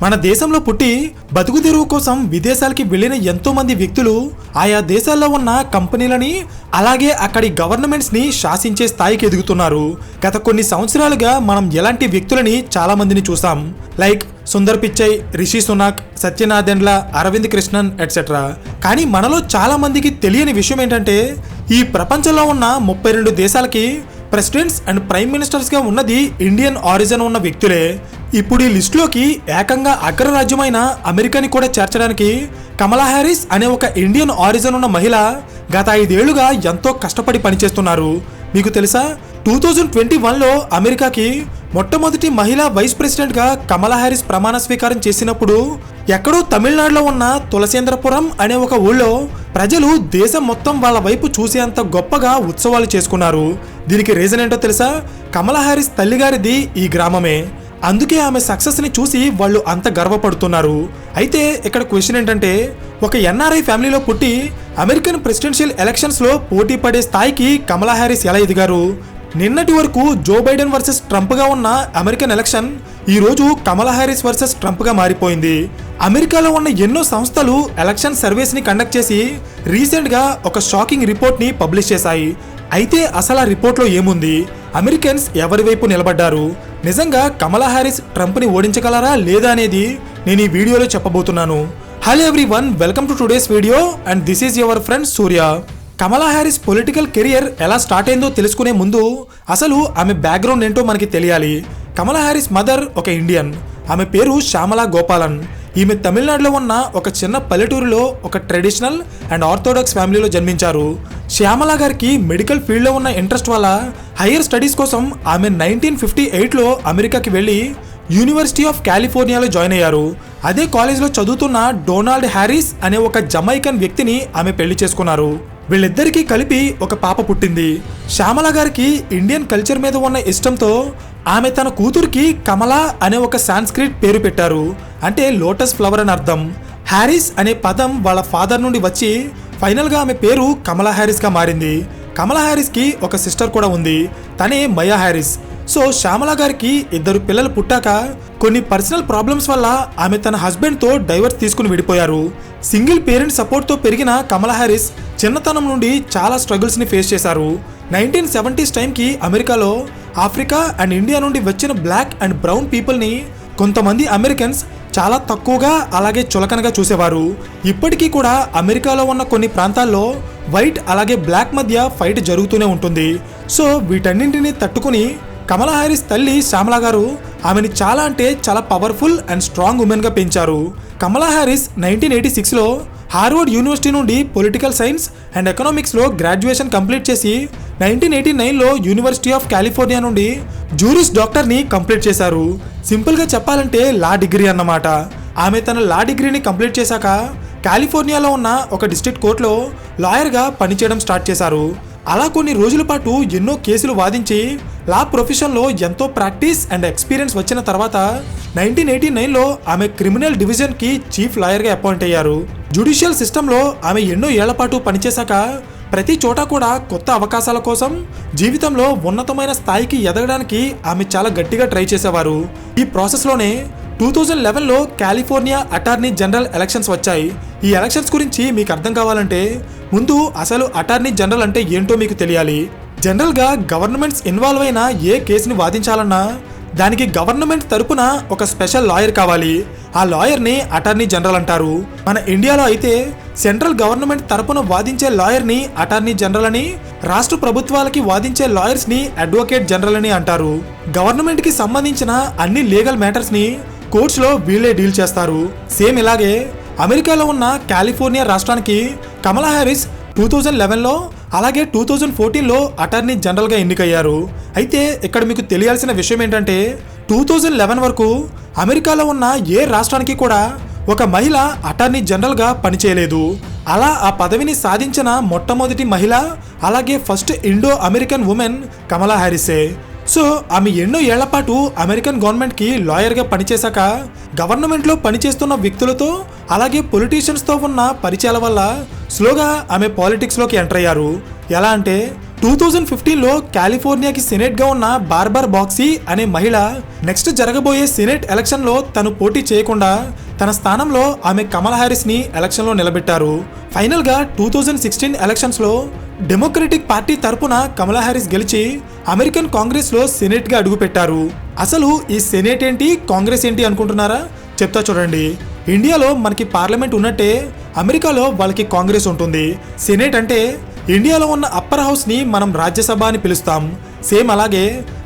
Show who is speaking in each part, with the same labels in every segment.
Speaker 1: మన దేశంలో పుట్టి బతుకు తెరువు కోసం విదేశాలకి వెళ్ళిన ఎంతో మంది వ్యక్తులు ఆయా దేశాల్లో ఉన్న కంపెనీలని అలాగే అక్కడి గవర్నమెంట్స్ ని శాసించే స్థాయికి ఎదుగుతున్నారు. గత కొన్ని సంవత్సరాలుగా మనం ఎలాంటి వ్యక్తులని చాలా మందిని చూసాం. Like Sundar Pichai, Rishi Sunak, Satya Nadella, Arvind Krishnan etcetera. కానీ మనలో చాలా మందికి తెలియని విషయం ఏంటంటే ఈ ప్రపంచంలో ఉన్న 32 దేశాలకి ప్రెసిడెంట్స్ అండ్ ప్రైమ్ మినిస్టర్స్ గా ఉన్నది ఇండియన్ ఆరిజిన్ ఉన్న వ్యక్తులే. ఇప్పుడు ఈ లిస్టులోకి ఏకంగా అగ్రరాజ్యమైన అమెరికాని కూడా చేర్చడానికి కమలా హ్యారిస్ అనే ఒక ఇండియన్ ఆరిజిన్ ఉన్న మహిళ గత 5 ఏళ్లుగా ఎంతో కష్టపడి పనిచేస్తున్నారు. మీకు తెలుసా, 2021లో అమెరికాకి మొట్టమొదటి మహిళా వైస్ ప్రెసిడెంట్ గా కమలా హ్యారిస్ ప్రమాణ స్వీకారం చేసినప్పుడు ఎక్కడో తమిళనాడులో ఉన్న తులసేంద్రపురం అనే ఒక ఊళ్ళో ప్రజలు దేశం మొత్తం వాళ్ళ వైపు చూసేంత గొప్పగా ఉత్సవాలు చేసుకున్నారు. దీనికి రీజన్ ఏంటో తెలుసా? కమలా హ్యారిస్ తల్లిగారిది ఈ గ్రామమే. అందుకే ఆమె సక్సెస్ ని చూసి వాళ్ళు అంత గర్వపడుతున్నారు. అయితే ఇక్కడ క్వశ్చన్ ఏంటంటే, ఒక ఎన్ఆర్ఐ ఫ్యామిలీలో పుట్టి అమెరికన్ ప్రెసిడెన్షియల్ ఎలక్షన్స్ లో పోటీ పడే స్థాయికి కమలా హ్యారిస్ ఎలా ఎదిగారు? నిన్నటి వరకు జో బైడెన్ వర్సెస్ ట్రంప్ గా ఉన్న అమెరికన్ ఎలక్షన్ ఈ రోజు కమలా హ్యారిస్ వర్సెస్ ట్రంప్ గా మారిపోయింది. అమెరికాలో ఉన్న ఎన్నో సంస్థలు ఎలక్షన్ సర్వేస్ ని కండక్ట్ చేసి రీసెంట్ గా ఒక షాకింగ్ రిపోర్ట్ ని పబ్లిష్ చేశాయి. అయితే అసలు ఆ రిపోర్ట్ లో ఏముంది? అమెరికన్స్ ఎవరి వైపు నిలబడ్డారు? నిజంగా కమలా హ్యారిస్ ట్రంప్ ని ఓడించగలరా లేదా అనేది నేను ఈ వీడియోలో చెప్పబోతున్నాను. Hello everyone, welcome to today's video and this is your friend Surya. Kamala Harris political career ఎలా స్టార్ట్ అయిందో తెలుసుకునే ముందు అసలు ఆమె బ్యాక్గ్రౌండ్ ఏంటో మనకి తెలియాలి. కమలా హ్యారిస్ మదర్ ఒక ఇండియన్. ఆమె పేరు శ్యామలా గోపాలన్. ఈమె తమిళనాడులో ఉన్న ఒక చిన్న పల్లెటూరులో ఒక ట్రెడిషనల్ అండ్ ఆర్థోడాక్స్ ఫ్యామిలీలో జన్మించారు. శ్యామలా గారికి మెడికల్ ఫీల్డ్లో ఉన్న ఇంట్రెస్ట్ వల్ల హైయర్ స్టడీస్ కోసం ఆమె 1958లో అమెరికాకి వెళ్ళి యూనివర్సిటీ ఆఫ్ కాలిఫోర్నియాలో జాయిన్ అయ్యారు. అదే కాలేజ్లో చదువుతున్న డొనాల్డ్ హ్యారిస్ అనే ఒక జమైకన్ వ్యక్తిని ఆమె పెళ్లి చేసుకున్నారు. వీళ్ళిద్దరికీ కలిపి ఒక పాప పుట్టింది. శ్యామలా గారికి ఇండియన్ కల్చర్ మీద ఉన్న ఇష్టంతో ఆమె తన కూతురికి కమలా అనే ఒక సాంస్క్రిట్ పేరు పెట్టారు. అంటే లోటస్ ఫ్లవర్ అని అర్థం. హ్యారిస్ అనే పదం వాళ్ళ ఫాదర్ నుండి వచ్చి ఫైనల్గా ఆమె పేరు కమలా హ్యారిస్గా మారింది. కమలా హ్యారిస్కి ఒక సిస్టర్ కూడా ఉంది, తనే మయా హ్యారిస్. సో శ్యామలా గారికి 2 పిల్లలు పుట్టాక కొన్ని పర్సనల్ ప్రాబ్లమ్స్ వల్ల ఆమె తన హస్బెండ్తో డైవర్స్ తీసుకుని విడిపోయారు. సింగిల్ పేరెంట్ సపోర్ట్తో పెరిగిన కమలా హ్యారిస్ చిన్నతనం నుండి చాలా స్ట్రగుల్స్ని ఫేస్ చేశారు. 1970s టైంకి అమెరికాలో ఆఫ్రికా అండ్ ఇండియా నుండి వచ్చిన బ్లాక్ అండ్ బ్రౌన్ పీపుల్ని కొంతమంది అమెరికన్స్ చాలా తక్కువగా అలాగే చులకనగా చూసేవారు. ఇప్పటికీ కూడా అమెరికాలో ఉన్న కొన్ని ప్రాంతాల్లో వైట్ అలాగే బ్లాక్ మధ్య ఫైట్ జరుగుతూనే ఉంటుంది. సో వీటన్నింటినీ తట్టుకుని కమలా హ్యారిస్ తల్లి శ్యామలా గారు ఆమెని చాలా అంటే చాలా పవర్ఫుల్ అండ్ స్ట్రాంగ్ ఉమెన్గా పెంచారు. కమలా హ్యారిస్ 1986లో హార్వర్డ్ యూనివర్సిటీ నుండి పొలిటికల్ సైన్స్ అండ్ ఎకనామిక్స్లో గ్రాడ్యుయేషన్ కంప్లీట్ చేసి 1989లో యూనివర్సిటీ ఆఫ్ కాలిఫోర్నియా నుండి జూరిస్ డాక్టర్ని కంప్లీట్ చేశారు. సింపుల్గా చెప్పాలంటే లా డిగ్రీ అన్నమాట. ఆమె తన లా డిగ్రీని కంప్లీట్ చేశాక కాలిఫోర్నియాలో ఉన్న ఒక డిస్ట్రిక్ట్ కోర్టులో లాయర్గా పనిచేయడం స్టార్ట్ చేశారు. అలా కొన్ని రోజుల పాటు ఎన్నో కేసులు వాదించి లా ప్రొఫెషన్లో ఎంతో ప్రాక్టీస్ అండ్ ఎక్స్పీరియన్స్ వచ్చిన తర్వాత 1989లో ఆమె క్రిమినల్ డివిజన్కి చీఫ్ లాయర్గా అపాయింట్ అయ్యారు. జ్యుడిషియల్ సిస్టంలో ఆమె ఎన్నో ఏళ్ల పాటు పనిచేశాక ప్రతి చోట కూడా కొత్త అవకాశాల కోసం జీవితంలో ఉన్నతమైన స్థాయికి ఎదగడానికి ఆమె చాలా గట్టిగా ట్రై చేసేవారు. ఈ ప్రాసెస్లోనే 2011లో కాలిఫోర్నియా అటార్నీ జనరల్ ఎలక్షన్స్ వచ్చాయి. ఈ ఎలక్షన్స్ గురించి మీకు అర్థం కావాలంటే ముందు అసలు అటార్నీ జనరల్ అంటే ఏంటో మీకు తెలియాలి. జనరల్గా గవర్నమెంట్స్ ఇన్వాల్వ్ అయిన ఏ కేసుని వాదించాలన్నా దానికి గవర్నమెంట్ తరపున ఒక స్పెషల్ లాయర్ కావాలి. ఆ లాయర్ని అటార్నీ జనరల్ అంటారు. మన ఇండియాలో అయితే సెంట్రల్ గవర్నమెంట్ తరపున వాదించే లాయర్ని అటార్నీ జనరల్ అని, రాష్ట్ర ప్రభుత్వాలకి వాదించే లాయర్స్ని అడ్వకేట్ జనరల్ అని అంటారు. గవర్నమెంట్కి సంబంధించిన అన్ని లీగల్ మ్యాటర్స్ని కోర్ట్స్లో వీళ్ళే డీల్ చేస్తారు. సేమ్ ఇలాగే అమెరికాలో ఉన్న కాలిఫోర్నియా రాష్ట్రానికి కమలా హ్యారిస్ 2011లో అలాగే 2014లో అటార్నీ జనరల్గా ఎన్నికయ్యారు. అయితే ఇక్కడ మీకు తెలియాల్సిన విషయం ఏంటంటే 2011 వరకు అమెరికాలో ఉన్న ఏ రాష్ట్రానికి కూడా ఒక మహిళ అటార్నీ జనరల్గా పనిచేయలేదు. అలా ఆ పదవిని సాధించిన మొట్టమొదటి మహిళ అలాగే ఫస్ట్ ఇండో అమెరికన్ ఉమెన్ కమలా హ్యారిసే. సో ఆమె ఎన్నో ఏళ్ల పాటు అమెరికన్ గవర్నమెంట్కి లాయర్గా పనిచేశాక గవర్నమెంట్లో పనిచేస్తున్న వ్యక్తులతో అలాగే పొలిటీషియన్స్తో ఉన్న పరిచయాల వల్ల స్లోగా ఆమె పాలిటిక్స్లోకి ఎంటర్ అయ్యారు. ఎలా అంటే 2015లో కాలిఫోర్నియాకి సెనేట్గా ఉన్న బార్బర్ బాక్సీ అనే మహిళ నెక్స్ట్ జరగబోయే సెనేట్ ఎలక్షన్లో తను పోటీ చేయకుండా తన స్థానంలో ఆమె కమలా హ్యారిస్ని ఎలక్షన్లో నిలబెట్టారు. ఫైనల్గా 2016 ఎలక్షన్స్లో డెమోక్రటిక్ పార్టీ తరపున కమలా హ్యారిస్ గెలిచి అమెరికన్ కాంగ్రెస్లో సెనేట్గా అడుగుపెట్టారు. అసలు ఈ సెనేట్ ఏంటి, కాంగ్రెస్ ఏంటి అనుకుంటున్నారా? చెప్తా చూడండి. ఇండియాలో మనకి పార్లమెంట్ ఉన్నట్టే అమెరికాలో వాళ్ళకి కాంగ్రెస్ ఉంటుంది. సెనేట్ అంటే ఇండియాలో ఉన్న అప్పర్ హౌస్ని మనం రాజ్యసభ అని పిలుస్తాం. సేమ్ అలాగే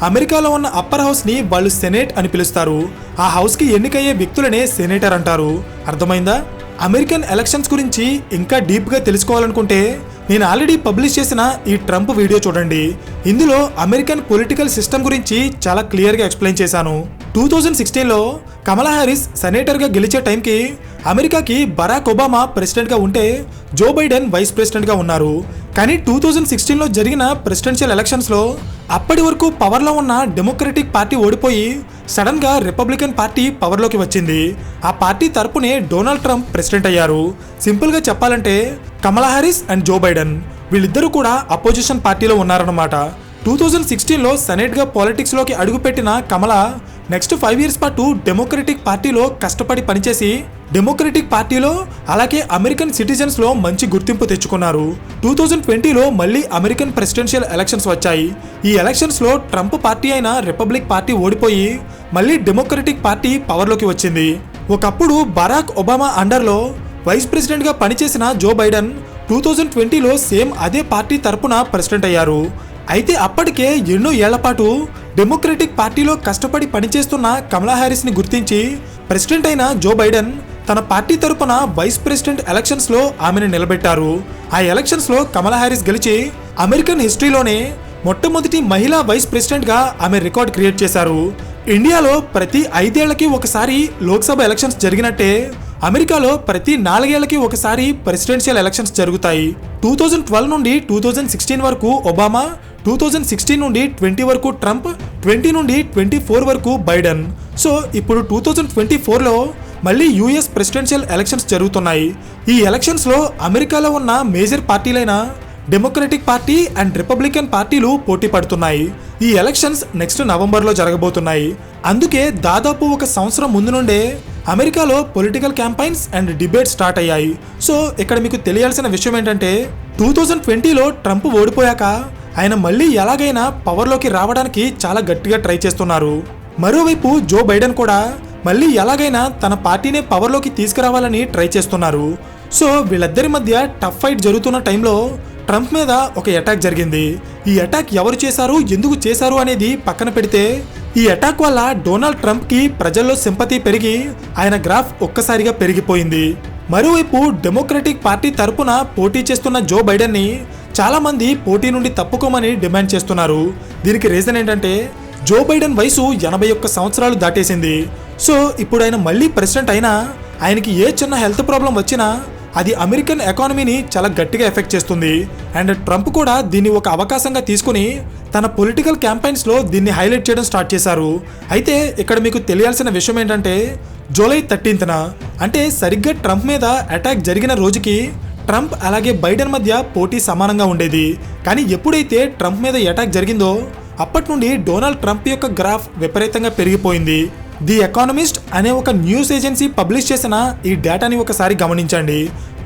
Speaker 1: అమెరికాలో ఉన్న అప్పర్ హౌస్ని వాళ్ళు సెనేట్ అని పిలుస్తారు. ఆ హౌస్కి ఎన్నికయ్యే వ్యక్తులనే సెనేటర్ అంటారు. అర్థమైందా? అమెరికన్ ఎలక్షన్స్ గురించి ఇంకా డీప్గా తెలుసుకోవాలనుకుంటే నేను ఆల్రెడీ పబ్లిష్ చేసిన ఈ ట్రంప్ వీడియో చూడండి. ఇందులో అమెరికన్ పొలిటికల్ సిస్టమ్ గురించి చాలా క్లియర్గా ఎక్స్ప్లెయిన్ చేశాను. 2016లో కమలా హ్యారిస్ సెనేటర్గా గెలిచే టైంకి అమెరికాకి బరాక్ ఒబామా ప్రెసిడెంట్గా ఉంటే జో బైడెన్ వైస్ ప్రెసిడెంట్గా ఉన్నారు. కానీ 2016లో జరిగిన ప్రెసిడెన్షియల్ ఎలక్షన్స్లో అప్పటి వరకు పవర్లో ఉన్న డెమోక్రటిక్ పార్టీ ఓడిపోయి సడన్గా రిపబ్లికన్ పార్టీ పవర్లోకి వచ్చింది. ఆ పార్టీ తరపునే డొనాల్డ్ ట్రంప్ ప్రెసిడెంట్ అయ్యారు. సింపుల్గా చెప్పాలంటే కమలా హ్యారిస్ అండ్ జో బైడెన్ వీళ్ళిద్దరూ కూడా అపోజిషన్ పార్టీలో ఉన్నారన్నమాట. 2016లో సెనేట్గా పాలిటిక్స్లోకి అడుగుపెట్టిన కమలా నెక్స్ట్ 5 years పాటు డెమోక్రటిక్ పార్టీలో కష్టపడి పనిచేసి డెమోక్రటిక్ పార్టీలో అలాగే అమెరికన్ సిటిజన్స్లో మంచి గుర్తింపు తెచ్చుకున్నారు. 2020లో మళ్ళీ అమెరికన్ ప్రెసిడెన్షియల్ ఎలక్షన్స్ వచ్చాయి. ఈ ఎలక్షన్స్లో ట్రంప్ పార్టీ అయిన రిపబ్లిక్ పార్టీ ఓడిపోయి మళ్ళీ డెమోక్రటిక్ పార్టీ పవర్లోకి వచ్చింది. ఒకప్పుడు బరాక్ ఒబామా అండర్లో వైస్ ప్రెసిడెంట్గా పనిచేసిన జో బైడెన్ 2020లో సేమ్ అదే పార్టీ తరపున ప్రెసిడెంట్ అయ్యారు. అయితే అప్పటికే ఎన్నో ఏళ్ల పాటు డెమోక్రటిక్ పార్టీలో కష్టపడి పనిచేస్తున్న కమలా హ్యారిస్ని గుర్తించి ప్రెసిడెంట్ అయిన జో బైడెన్ తన పార్టీ తరపున వైస్ ప్రెసిడెంట్ ఎలక్షన్స్లో ఆమెను నిలబెట్టారు. ఆ ఎలక్షన్స్లో కమలా హ్యారిస్ గెలిచి అమెరికన్ హిస్టరీలోనే మొట్టమొదటి మహిళా వైస్ ప్రెసిడెంట్గా ఆమె రికార్డ్ క్రియేట్ చేశారు. ఇండియాలో ప్రతి 5 ఏళ్లకి ఒకసారి లోక్సభ ఎలక్షన్స్ జరిగినట్టే అమెరికాలో ప్రతి 4 ఏళ్లకి ఒకసారి ప్రెసిడెన్షియల్ ఎలక్షన్స్ జరుగుతాయి. 2012 నుండి 2016 వరకు ఒబామా, 2016 నుండి 20 వరకు ట్రంప్, 20 నుండి 24 వరకు బైడెన్. సో ఇప్పుడు 2024లో మళ్ళీ యూఎస్ ప్రెసిడెన్షియల్ ఎలక్షన్స్ జరుగుతున్నాయి. ఈ ఎలక్షన్స్లో అమెరికాలో ఉన్న మేజర్ పార్టీలైన డెమోక్రటిక్ పార్టీ అండ్ రిపబ్లికన్ పార్టీలు పోటీ పడుతున్నాయి. ఈ ఎలక్షన్స్ నెక్స్ట్ నవంబర్లో జరగబోతున్నాయి. అందుకే దాదాపు 1 సంవత్సరం ముందు నుండే అమెరికాలో political campaigns and debate start అయ్యాయి. సో ఇక్కడ మీకు తెలియాల్సిన విషయం ఏంటంటే 2020లో ట్రంప్ ఓడిపోయాక ఆయన మళ్ళీ ఎలాగైనా పవర్లోకి రావడానికి చాలా గట్టిగా ట్రై చేస్తున్నారు. మరోవైపు జో బైడెన్ కూడా మళ్ళీ ఎలాగైనా తన పార్టీనే పవర్లోకి తీసుకురావాలని ట్రై చేస్తున్నారు. సో వీళ్ళిద్దరి మధ్య టఫ్ ఫైట్ జరుగుతున్న టైంలో ట్రంప్ మీద ఒక అటాక్ జరిగింది. ఈ అటాక్ ఎవరు చేశారు, ఎందుకు చేశారు అనేది పక్కన పెడితే ఈ అటాక్ వల్ల డొనాల్డ్ ట్రంప్కి ప్రజల్లో సింపతి పెరిగి ఆయన గ్రాఫ్ ఒక్కసారిగా పెరిగిపోయింది. మరోవైపు డెమోక్రటిక్ పార్టీ తరపున పోటీ చేస్తున్న జో బైడెన్ని చాలామంది పోటీ నుండి తప్పుకోమని డిమాండ్ చేస్తున్నారు. దీనికి రీజన్ ఏంటంటే జో బైడెన్ వయసు 81 సంవత్సరాలు దాటేసింది. సో ఇప్పుడు ఆయన మళ్ళీ ప్రెసిడెంట్ అయినా ఆయనకి ఏ చిన్న హెల్త్ ప్రాబ్లం వచ్చినా అది అమెరికన్ ఎకానమీని చాలా గట్టిగా ఎఫెక్ట్ చేస్తుంది. అండ్ ట్రంప్ కూడా దీన్ని ఒక అవకాశంగా తీసుకుని తన పొలిటికల్ క్యాంపెయిన్స్లో దీన్ని హైలైట్ చేయడం స్టార్ట్ చేశారు. అయితే ఇక్కడ మీకు తెలియాల్సిన విషయం ఏంటంటే జూలై 13న అంటే సరిగ్గా ట్రంప్ మీద అటాక్ జరిగిన రోజుకి ట్రంప్ అలాగే బైడెన్ మధ్య పోటీ సమానంగా ఉండేది. కానీ ఎప్పుడైతే ట్రంప్ మీద అటాక్ జరిగిందో అప్పటి నుండి డొనాల్డ్ ట్రంప్ యొక్క గ్రాఫ్ విపరీతంగా పెరిగిపోయింది. ది ఎకానమిస్ట్ అనే ఒక న్యూస్ ఏజెన్సీ పబ్లిష్ చేసిన ఈ డేటాని ఒకసారి గమనించండి.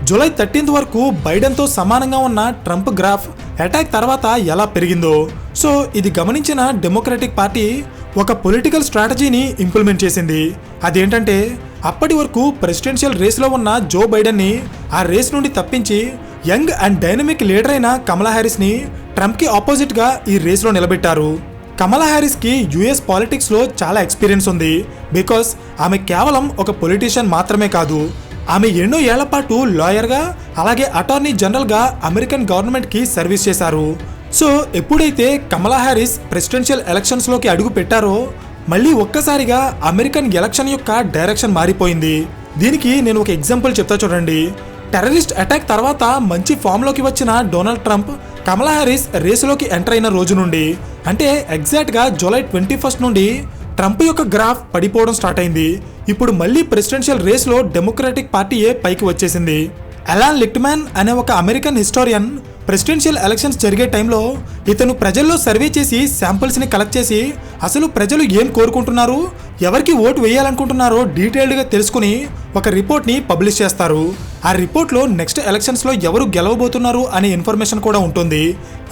Speaker 1: జూలై 13 వరకు బైడెన్తో సమానంగా ఉన్న ట్రంప్ గ్రాఫ్ అటాక్ తర్వాత ఎలా పెరిగిందో. సో ఇది గమనించిన డెమోక్రటిక్ పార్టీ ఒక పొలిటికల్ స్ట్రాటజీని ఇంప్లిమెంట్ చేసింది. అదేంటంటే అప్పటి వరకు ప్రెసిడెన్షియల్ రేస్లో ఉన్న జో బైడెన్ని ఆ రేస్ నుండి తప్పించి యంగ్ అండ్ డైనమిక్ లీడర్ అయిన కమలా హ్యారిస్ని ట్రంప్కి ఆపోజిట్గా ఈ రేస్లో నిలబెట్టారు. కమలా హ్యారిస్కి యుఎస్ పాలిటిక్స్లో చాలా ఎక్స్పీరియన్స్ ఉంది. బికాస్ ఆమె కేవలం ఒక పొలిటీషియన్ మాత్రమే కాదు, ఆమె ఎన్నో ఏళ్ల పాటు లాయర్గా అలాగే అటార్నీ జనరల్గా అమెరికన్ గవర్నమెంట్కి సర్వీస్ చేశారు. సో ఎప్పుడైతే కమలా హ్యారిస్ ప్రెసిడెన్షియల్ ఎలక్షన్స్లోకి అడుగు పెట్టారో మళ్ళీ ఒక్కసారిగా అమెరికన్ ఎలక్షన్ యొక్క డైరెక్షన్ మారిపోయింది. దీనికి నేను ఒక ఎగ్జాంపుల్ చెప్తా చూడండి. టెర్రరిస్ట్ అటాక్ తర్వాత మంచి ఫామ్లోకి వచ్చిన డొనాల్డ్ ట్రంప్ కమలా హ్యారిస్ రేసులోకి ఎంటర్ అయిన రోజు నుండి అంటే ఎగ్జాక్ట్గా జూలై 21 నుండి ట్రంప్ యొక్క గ్రాఫ్ పడిపోవడం స్టార్ట్ అయింది. ఇప్పుడు మళ్ళీ ప్రెసిడెన్షియల్ రేస్లో డెమోక్రటిక్ పార్టీయే పైకి వచ్చేసింది. అలాన్ లిక్ట్మాన్ అనే ఒక అమెరికన్ హిస్టోరియన్ ప్రెసిడెన్షియల్ ఎలక్షన్స్ జరిగే టైంలో ఇతను ప్రజల్లో సర్వే చేసి శాంపిల్స్ని కలెక్ట్ చేసి అసలు ప్రజలు ఏం కోరుకుంటున్నారు, ఎవరికి ఓటు వేయాలనుకుంటున్నారో డీటెయిల్డ్గా తెలుసుకుని ఒక రిపోర్ట్ని పబ్లిష్ చేస్తారు. ఆ రిపోర్ట్లో నెక్స్ట్ ఎలక్షన్స్లో ఎవరు గెలవబోతున్నారు అనే ఇన్ఫర్మేషన్ కూడా ఉంటుంది.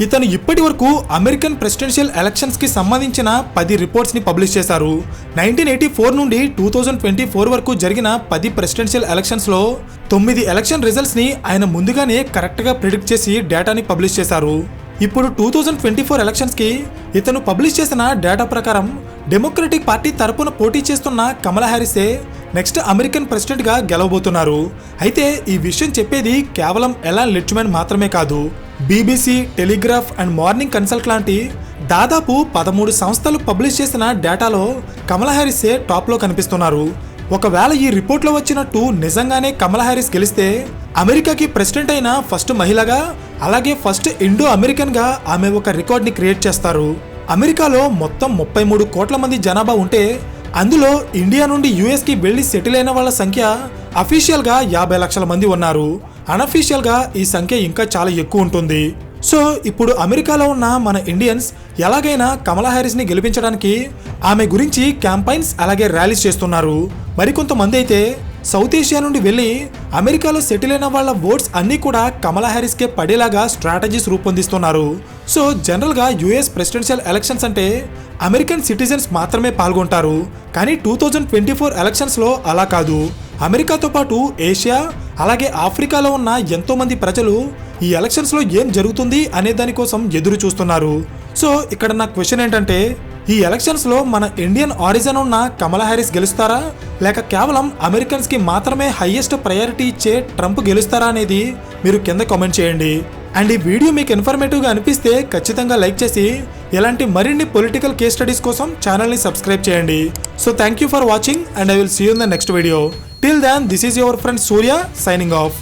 Speaker 1: ఇతను ఇప్పటి వరకు అమెరికన్ ప్రెసిడెన్షియల్ ఎలక్షన్స్కి సంబంధించిన 10 రిపోర్ట్స్ని పబ్లిష్ చేశారు. 1984 నుండి 2024 వరకు జరిగిన 10 ప్రెసిడెన్షియల్ ఎలక్షన్స్లో 9 ఎలక్షన్ రిజల్ట్స్ని ఆయన ముందుగానే కరెక్ట్గా ప్రిడిక్ట్ చేసి డేటాని పబ్లిష్ చేశారు. ఇప్పుడు 2024 ఎలక్షన్స్కి ఇతను పబ్లిష్ చేసిన డేటా ప్రకారం డెమోక్రటిక్ పార్టీ తరపున పోటీ చేస్తున్న కమలా హ్యారిసే నెక్స్ట్ అమెరికన్ ప్రెసిడెంట్గా గెలవబోతున్నారు. అయితే ఈ విషయం చెప్పేది కేవలం ఎలాన్ లిచ్మన్ మాత్రమే కాదు. BBC, telegraph and morning consult లాంటి దాదాపు 13 సంస్థలు పబ్లిష్ చేసిన డేటాలో కమలా హ్యారిసే టాప్లో కనిపిస్తున్నారు. ఒకవేళ ఈ రిపోర్ట్లో వచ్చినట్టు నిజంగానే కమలా హ్యారిస్ గెలిస్తే అమెరికాకి ప్రెసిడెంట్ అయిన ఫస్ట్ మహిళగా, అలాగే ఫస్ట్ ఇండో అమెరికన్గా ఆమె ఒక రికార్డ్ని క్రియేట్ చేస్తారు. అమెరికాలో మొత్తం 33 కోట్ల మంది జనాభా ఉంటే అందులో ఇండియా నుండి యుఎస్కి వెళ్ళి సెటిల్ అయిన వాళ్ళ సంఖ్య అఫీషియల్గా 50 లక్షల మంది ఉన్నారు. అన్అఫీషియల్గా ఈ సంఖ్య ఇంకా చాలా ఎక్కువ ఉంటుంది. సో ఇప్పుడు అమెరికాలో ఉన్న మన ఇండియన్స్ ఎలాగైనా కమలా హ్యారిస్ని గెలిపించడానికి ఆమె గురించి క్యాంపైన్స్ అలాగే ర్యాలీస్ చేస్తున్నారు. మరికొంతమంది అయితే సౌత్ ఏషియా నుండి వెళ్ళి అమెరికాలో సెటిల్ అయిన వాళ్ళ ఓట్స్ అన్నీ కూడా కమలా హ్యారిస్కే పడేలాగా స్ట్రాటజీస్ రూపొందిస్తున్నారు. సో జనరల్గా యుఎస్ ప్రెసిడెన్షియల్ ఎలక్షన్స్ అంటే అమెరికన్ సిటిజన్స్ మాత్రమే పాల్గొంటారు. కానీ 2024 ఎలక్షన్స్లో అలా కాదు. అమెరికాతో పాటు ఏషియా అలాగే ఆఫ్రికాలో ఉన్న ఎంతో మంది ప్రజలు ఈ ఎలక్షన్స్లో ఏం జరుగుతుంది అనే దానికోసం ఎదురు చూస్తున్నారు. సో ఇక్కడ నా క్వశ్చన్ ఏంటంటే, ఈ ఎలక్షన్స్లో మన ఇండియన్ ఆరిజిన్ ఉన్న కమలా హ్యారిస్ గెలుస్తారా, లేక కేవలం అమెరికన్స్కి మాత్రమే హైయెస్ట్ ప్రయారిటీ ఇచ్చే ట్రంప్ గెలుస్తారా అనేది మీరు కింద కామెంట్ చేయండి. అండ్ ఈ వీడియో మీకు ఇన్ఫర్మేటివ్గా అనిపిస్తే ఖచ్చితంగా లైక్ చేసి ఇలాంటి మరిన్ని పొలిటికల్ కేస్ స్టడీస్ కోసం ఛానల్ని సబ్స్క్రైబ్ చేయండి. So thank you for watching and I will see you in the next video. Till then this is your friend Surya signing of.